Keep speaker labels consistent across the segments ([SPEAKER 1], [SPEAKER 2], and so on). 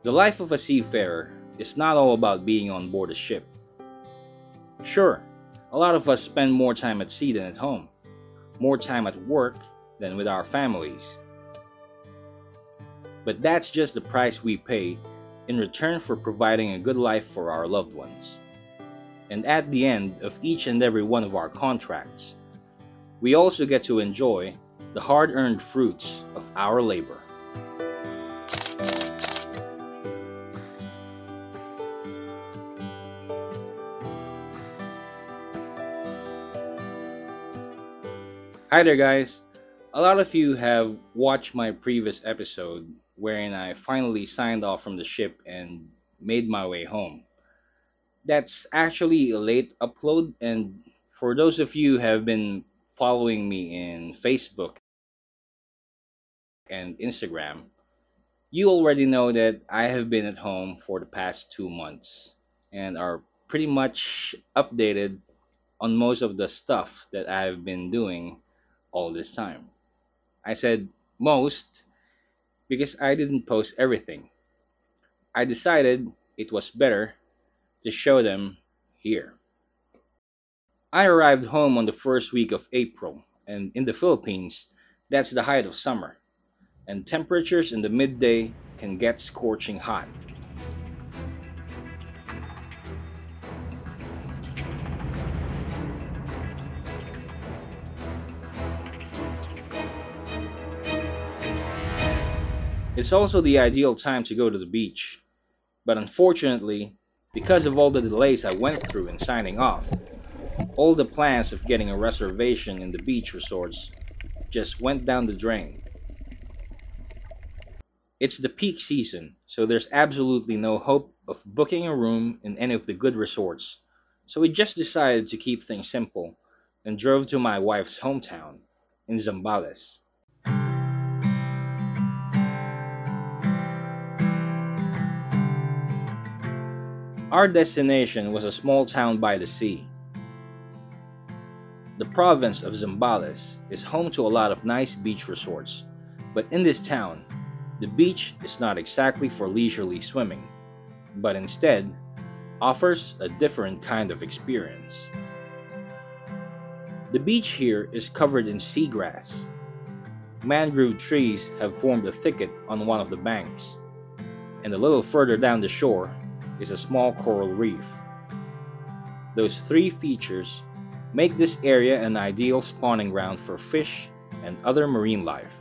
[SPEAKER 1] The life of a seafarer is not all about being on board a ship. Sure, a lot of us spend more time at sea than at home, more time at work than with our families. But that's just the price we pay in return for providing a good life for our loved ones. And at the end of each and every one of our contracts, we also get to enjoy the hard-earned fruits of our labor. Hi there guys! A lot of you have watched my previous episode wherein I finally signed off from the ship and made my way home. That's actually a late upload, and for those of you who have been following me in Facebook and Instagram, you already know that I have been at home for the past 2 months and are pretty much updated on most of the stuff that I've been doing all this time. I said most because I didn't post everything. I decided it was better to show them here. I arrived home on the first week of April, and in the Philippines, that's the height of summer, and temperatures in the midday can get scorching hot. It's also the ideal time to go to the beach, but unfortunately, because of all the delays I went through in signing off, all the plans of getting a reservation in the beach resorts just went down the drain. It's the peak season, so there's absolutely no hope of booking a room in any of the good resorts, so we just decided to keep things simple and drove to my wife's hometown in Zambales. Our destination was a small town by the sea. The province of Zambales is home to a lot of nice beach resorts, but in this town, the beach is not exactly for leisurely swimming, but instead offers a different kind of experience. The beach here is covered in seagrass. Mangrove trees have formed a thicket on one of the banks, and a little further down the shore is a small coral reef. Those three features make this area an ideal spawning ground for fish and other marine life.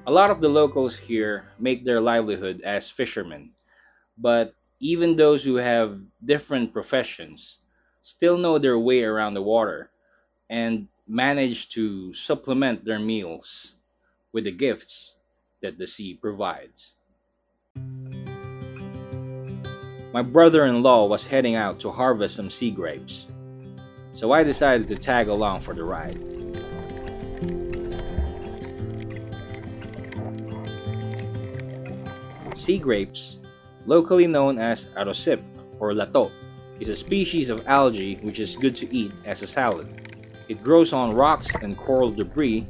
[SPEAKER 1] A lot of the locals here make their livelihood as fishermen, but even those who have different professions still know their way around the water and manage to supplement their meals with the gifts that the sea provides. My brother-in-law was heading out to harvest some sea grapes, so I decided to tag along for the ride. Sea grapes, locally known as arosip or lato, is a species of algae which is good to eat as a salad. It grows on rocks and coral debris,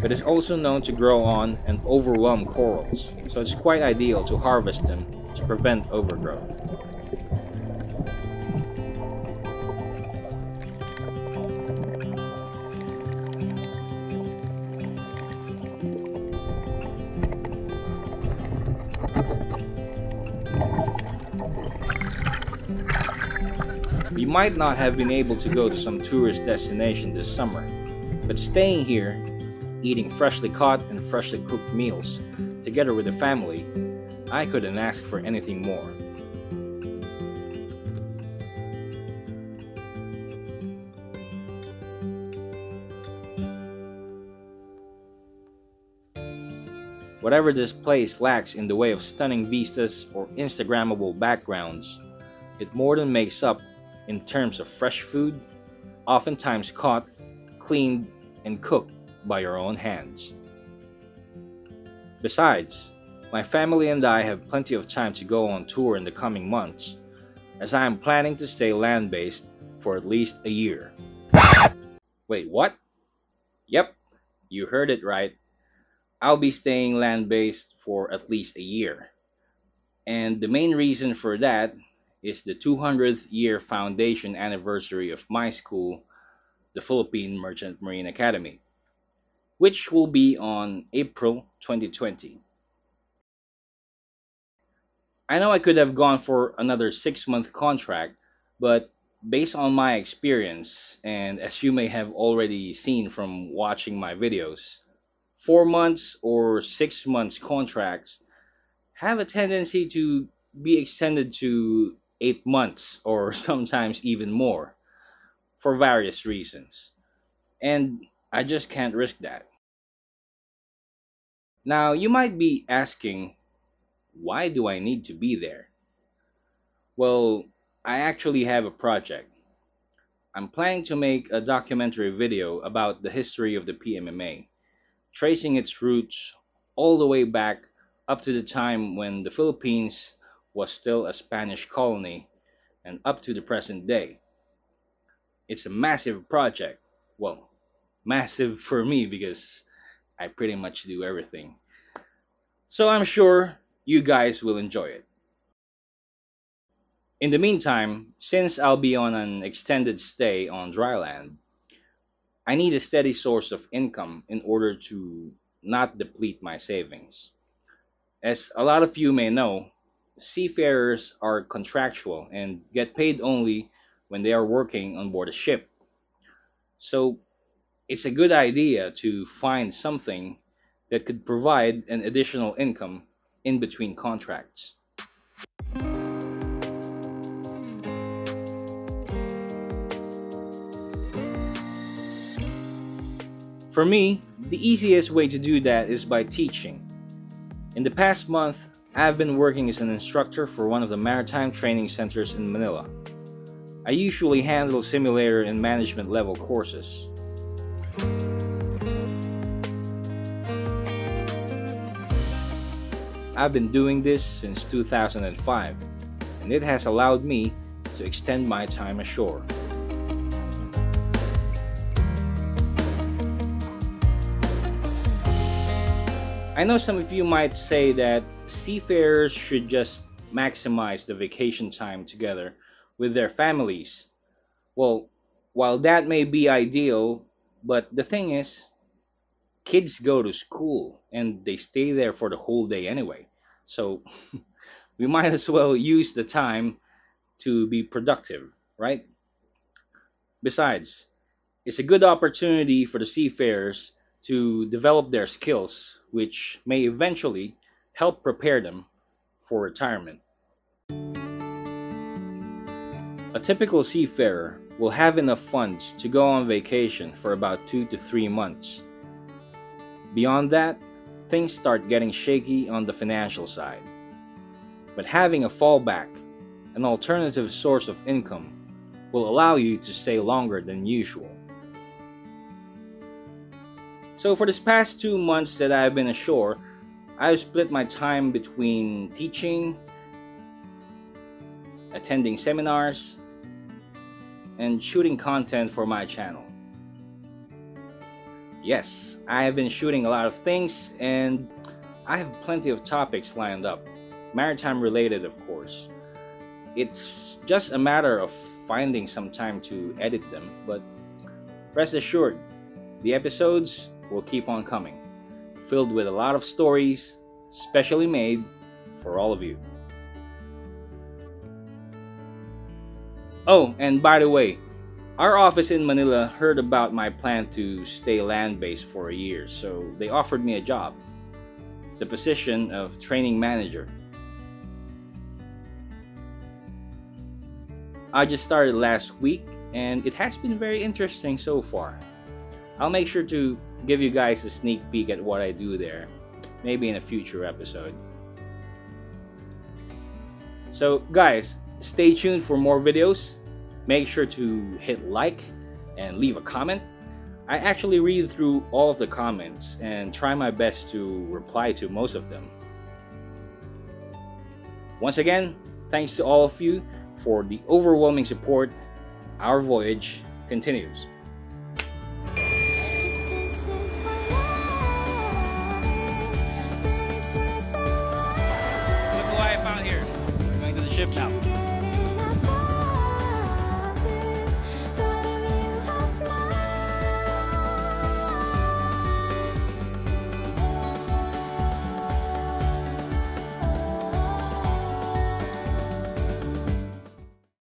[SPEAKER 1] but is also known to grow on and overwhelm corals, so it's quite ideal to harvest them to prevent overgrowth. We might not have been able to go to some tourist destination this summer, but staying here, eating freshly caught and freshly cooked meals, together with the family, I couldn't ask for anything more. Whatever this place lacks in the way of stunning vistas or Instagrammable backgrounds, it more than makes up in terms of fresh food, oftentimes caught, cleaned, and cooked by your own hands. Besides, my family and I have plenty of time to go on tour in the coming months, as I am planning to stay land-based for at least a year. Wait, what? Yep, you heard it right. I'll be staying land based for at least a year. And the main reason for that is the 200th year foundation anniversary of my school, the Philippine Merchant Marine Academy, which will be on April 2020. I know I could have gone for another 6-month contract, but based on my experience, and as you may have already seen from watching my videos, 4 months or 6 months contracts have a tendency to be extended to 8 months or sometimes even more for various reasons. And I just can't risk that. Now, you might be asking, why do I need to be there? Well, I actually have a project. I'm planning to make a documentary video about the history of the PMMA, tracing its roots all the way back up to the time when the Philippines was still a Spanish colony and up to the present day. It's a massive project. Well, massive for me because I pretty much do everything. So I'm sure you guys will enjoy it. In the meantime, since I'll be on an extended stay on dry land, I need a steady source of income in order to not deplete my savings. As a lot of you may know, seafarers are contractual and get paid only when they are working on board a ship. So it's a good idea to find something that could provide an additional income in between contracts. For me, the easiest way to do that is by teaching. In the past month, I've been working as an instructor for one of the maritime training centers in Manila. I usually handle simulator and management level courses. I've been doing this since 2005, and it has allowed me to extend my time ashore. I know some of you might say that seafarers should just maximize the vacation time together with their families. Well, while that may be ideal, but the thing is, kids go to school and they stay there for the whole day anyway. So we might as well use the time to be productive, right? Besides, it's a good opportunity for the seafarers to develop their skills, which may eventually help prepare them for retirement. A typical seafarer will have enough funds to go on vacation for about 2 to 3 months. Beyond that, things start getting shaky on the financial side. But having a fallback, an alternative source of income, will allow you to stay longer than usual. So for this past 2 months that I've been ashore, I've split my time between teaching, attending seminars, and shooting content for my channel. Yes, I have been shooting a lot of things and I have plenty of topics lined up, maritime related of course. It's just a matter of finding some time to edit them, but rest assured, the episodes will keep on coming, filled with a lot of stories, specially made for all of you. Oh, and by the way, our office in Manila heard about my plan to stay land-based for a year, so they offered me a job, the position of training manager. I just started last week, and it has been very interesting so far. I'll make sure to give you guys a sneak peek at what I do there, maybe in a future episode. So guys, stay tuned for more videos. Make sure to hit like and leave a comment. I actually read through all of the comments and try my best to reply to most of them. Once again, thanks to all of you for the overwhelming support, our voyage continues. Look what I found here. We're going to the ship now.